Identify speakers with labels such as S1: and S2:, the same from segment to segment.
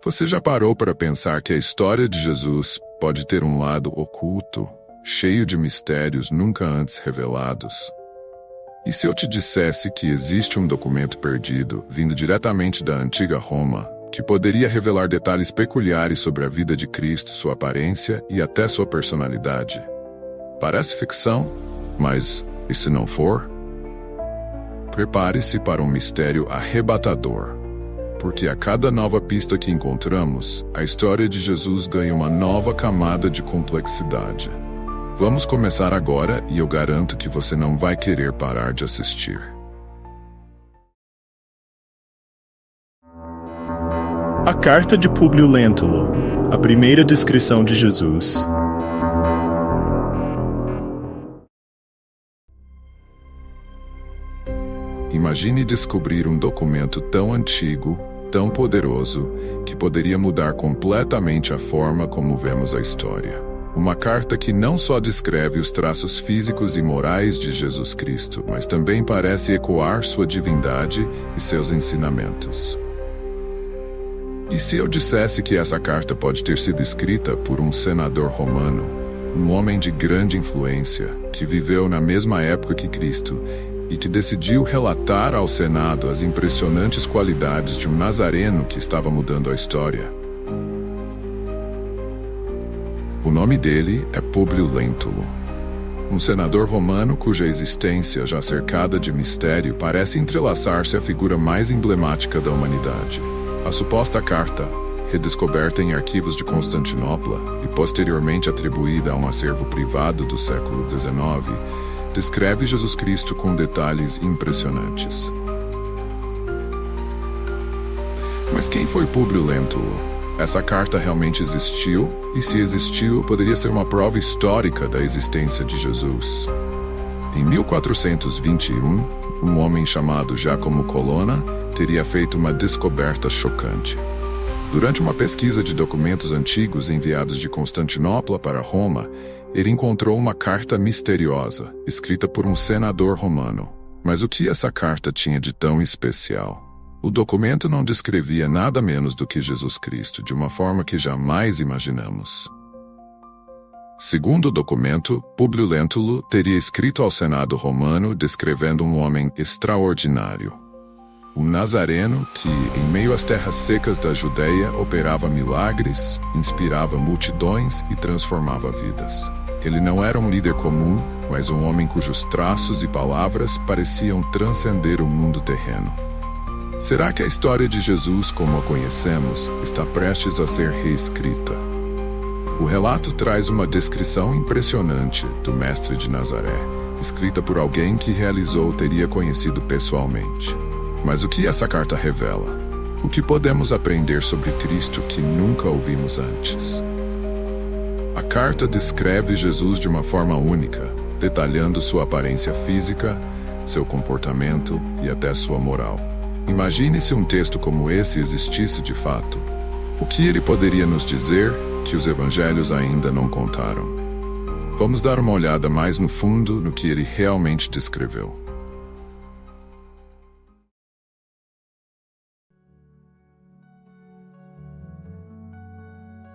S1: Você já parou para pensar que a história de Jesus pode ter um lado oculto, cheio de mistérios nunca antes revelados? E se eu te dissesse que existe um documento perdido, vindo diretamente da antiga Roma, que poderia revelar detalhes peculiares sobre a vida de Cristo, sua aparência e até sua personalidade? Parece ficção, mas e se não for? Prepare-se para um mistério arrebatador, porque a cada nova pista que encontramos, a história de Jesus ganha uma nova camada de complexidade. Vamos começar agora e eu garanto que você não vai querer parar de assistir.
S2: A Carta de Públio Lentulus, a primeira descrição de Jesus.
S1: Imagine descobrir um documento tão antigo, tão poderoso, que poderia mudar completamente a forma como vemos a história. Uma carta que não só descreve os traços físicos e morais de Jesus Cristo, mas também parece ecoar sua divindade e seus ensinamentos. E se eu dissesse que essa carta pode ter sido escrita por um senador romano, um homem de grande influência, que viveu na mesma época que Cristo e que decidiu relatar ao Senado as impressionantes qualidades de um nazareno que estava mudando a história? O nome dele é Públio Lentulus, um senador romano cuja existência, já cercada de mistério, parece entrelaçar-se à figura mais emblemática da humanidade. A suposta carta, redescoberta em arquivos de Constantinopla e posteriormente atribuída a um acervo privado do século XIX, descreve Jesus Cristo com detalhes impressionantes. Mas quem foi Públio Lentulus? Essa carta realmente existiu? E se existiu, poderia ser uma prova histórica da existência de Jesus? Em 1421, um homem chamado Giacomo Colonna teria feito uma descoberta chocante. Durante uma pesquisa de documentos antigos enviados de Constantinopla para Roma, ele encontrou uma carta misteriosa, escrita por um senador romano. Mas o que essa carta tinha de tão especial? O documento não descrevia nada menos do que Jesus Cristo, de uma forma que jamais imaginamos. Segundo o documento, Públio Lentulus teria escrito ao Senado romano descrevendo um homem extraordinário. Um nazareno que, em meio às terras secas da Judeia, operava milagres, inspirava multidões e transformava vidas. Ele não era um líder comum, mas um homem cujos traços e palavras pareciam transcender o mundo terreno. Será que a história de Jesus, como a conhecemos, está prestes a ser reescrita? O relato traz uma descrição impressionante do Mestre de Nazaré, escrita por alguém que realizou ou teria conhecido pessoalmente. Mas o que essa carta revela? O que podemos aprender sobre Cristo que nunca ouvimos antes? A carta descreve Jesus de uma forma única, detalhando sua aparência física, seu comportamento e até sua moral. Imagine se um texto como esse existisse de fato. O que ele poderia nos dizer que os evangelhos ainda não contaram? Vamos dar uma olhada mais no fundo no que ele realmente descreveu.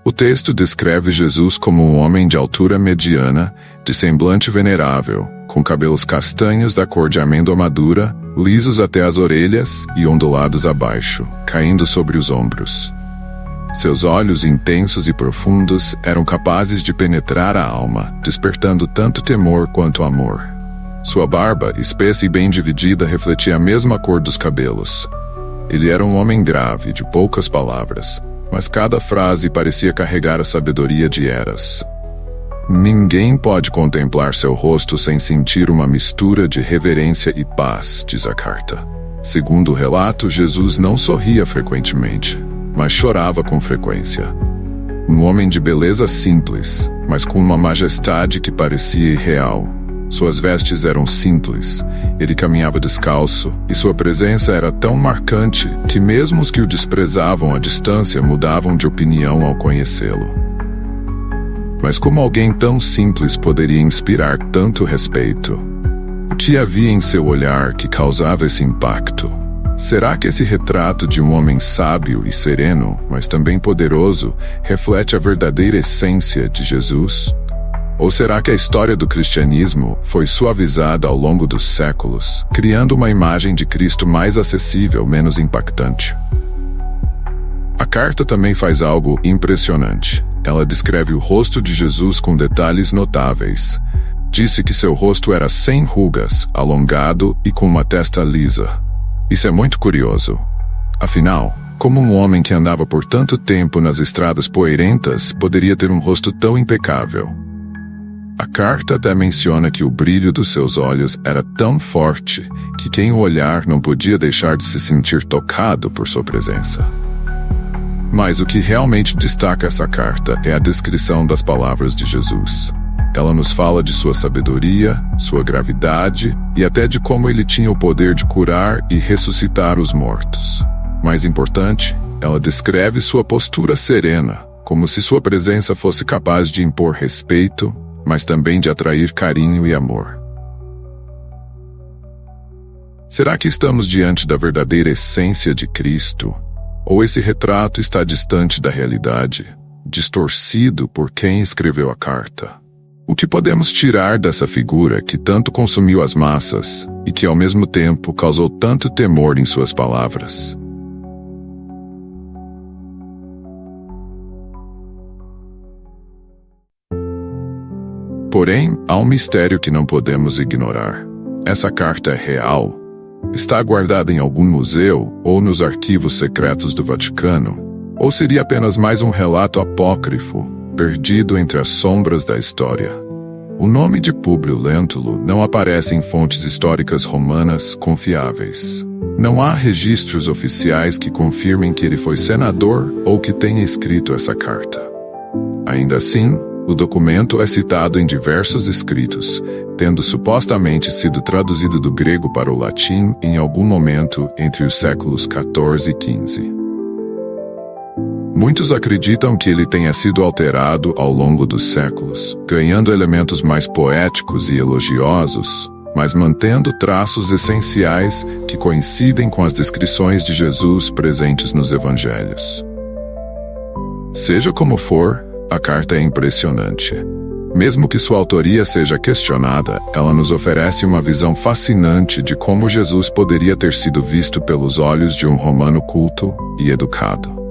S1: O texto descreve Jesus como um homem de altura mediana, de semblante venerável, com cabelos castanhos da cor de amêndoa madura, lisos até as orelhas e ondulados abaixo, caindo sobre os ombros. Seus olhos intensos e profundos eram capazes de penetrar a alma, despertando tanto temor quanto amor. Sua barba, espessa e bem dividida, refletia a mesma cor dos cabelos. Ele era um homem grave, de poucas palavras, mas cada frase parecia carregar a sabedoria de eras. Ninguém pode contemplar seu rosto sem sentir uma mistura de reverência e paz, diz a carta. Segundo o relato, Jesus não sorria frequentemente, mas chorava com frequência. Um homem de beleza simples, mas com uma majestade que parecia irreal. Suas vestes eram simples, ele caminhava descalço, e sua presença era tão marcante que mesmo os que o desprezavam à distância mudavam de opinião ao conhecê-lo. Mas como alguém tão simples poderia inspirar tanto respeito? O que havia em seu olhar que causava esse impacto? Será que esse retrato de um homem sábio e sereno, mas também poderoso, reflete a verdadeira essência de Jesus? Ou será que a história do cristianismo foi suavizada ao longo dos séculos, criando uma imagem de Cristo mais acessível, menos impactante? A carta também faz algo impressionante. Ela descreve o rosto de Jesus com detalhes notáveis. Disse que seu rosto era sem rugas, alongado e com uma testa lisa. Isso é muito curioso. Afinal, como um homem que andava por tanto tempo nas estradas poeirentas poderia ter um rosto tão impecável? A carta até menciona que o brilho dos seus olhos era tão forte que quem o olhar não podia deixar de se sentir tocado por sua presença. Mas o que realmente destaca essa carta é a descrição das palavras de Jesus. Ela nos fala de sua sabedoria, sua gravidade e até de como ele tinha o poder de curar e ressuscitar os mortos. Mais importante, ela descreve sua postura serena, como se sua presença fosse capaz de impor respeito, mas também de atrair carinho e amor. Será que estamos diante da verdadeira essência de Cristo? Ou esse retrato está distante da realidade, distorcido por quem escreveu a carta? O que podemos tirar dessa figura que tanto consumiu as massas e que ao mesmo tempo causou tanto temor em suas palavras? Porém, há um mistério que não podemos ignorar. Essa carta é real? Está guardada em algum museu ou nos arquivos secretos do Vaticano? Ou seria apenas mais um relato apócrifo, perdido entre as sombras da história? O nome de Públio Lentulus não aparece em fontes históricas romanas confiáveis. Não há registros oficiais que confirmem que ele foi senador ou que tenha escrito essa carta. Ainda assim, o documento é citado em diversos escritos, tendo supostamente sido traduzido do grego para o latim em algum momento entre os séculos XIV e XV. Muitos acreditam que ele tenha sido alterado ao longo dos séculos, ganhando elementos mais poéticos e elogiosos, mas mantendo traços essenciais que coincidem com as descrições de Jesus presentes nos evangelhos. Seja como for, a carta é impressionante. Mesmo que sua autoria seja questionada, ela nos oferece uma visão fascinante de como Jesus poderia ter sido visto pelos olhos de um romano culto e educado.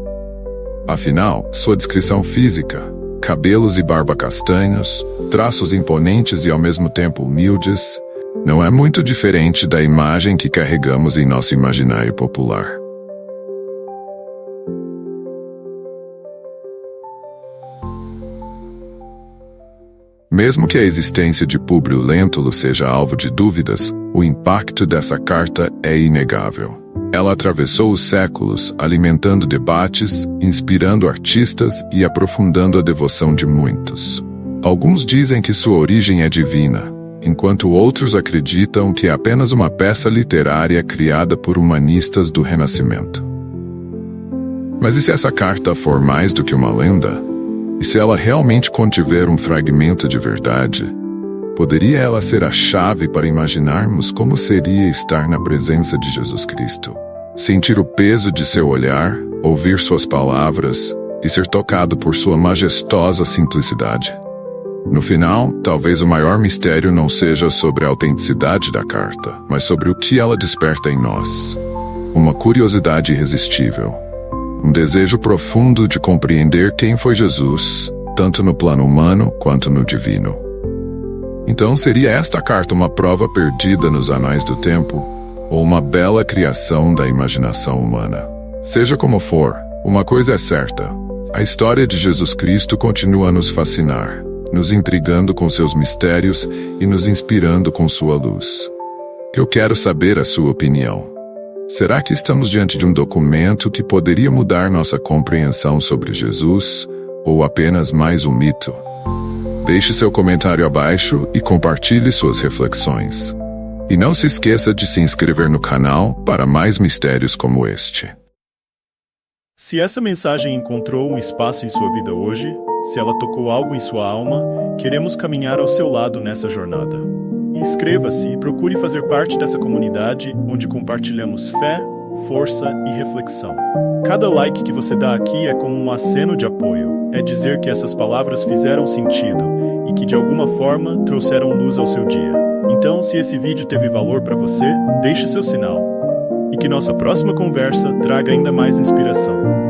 S1: Afinal, sua descrição física, cabelos e barba castanhos, traços imponentes e ao mesmo tempo humildes, não é muito diferente da imagem que carregamos em nosso imaginário popular. Mesmo que a existência de Públio Lentulus seja alvo de dúvidas, o impacto dessa carta é inegável. Ela atravessou os séculos, alimentando debates, inspirando artistas e aprofundando a devoção de muitos. Alguns dizem que sua origem é divina, enquanto outros acreditam que é apenas uma peça literária criada por humanistas do Renascimento. Mas e se essa carta for mais do que uma lenda? E se ela realmente contiver um fragmento de verdade? Poderia ela ser a chave para imaginarmos como seria estar na presença de Jesus Cristo? Sentir o peso de seu olhar, ouvir suas palavras e ser tocado por sua majestosa simplicidade. No final, talvez o maior mistério não seja sobre a autenticidade da carta, mas sobre o que ela desperta em nós. Uma curiosidade irresistível. Um desejo profundo de compreender quem foi Jesus, tanto no plano humano quanto no divino. Então seria esta carta uma prova perdida nos anais do tempo, ou uma bela criação da imaginação humana? Seja como for, uma coisa é certa: a história de Jesus Cristo continua a nos fascinar, nos intrigando com seus mistérios e nos inspirando com sua luz. Eu quero saber a sua opinião. Será que estamos diante de um documento que poderia mudar nossa compreensão sobre Jesus, ou apenas mais um mito? Deixe seu comentário abaixo e compartilhe suas reflexões. E não se esqueça de se inscrever no canal para mais mistérios como este.
S2: Se essa mensagem encontrou um espaço em sua vida hoje, se ela tocou algo em sua alma, queremos caminhar ao seu lado nessa jornada. Inscreva-se e procure fazer parte dessa comunidade onde compartilhamos fé, força e reflexão. Cada like que você dá aqui é como um aceno de apoio, é dizer que essas palavras fizeram sentido e que de alguma forma trouxeram luz ao seu dia. Então, se esse vídeo teve valor para você, deixe seu sinal. E que nossa próxima conversa traga ainda mais inspiração.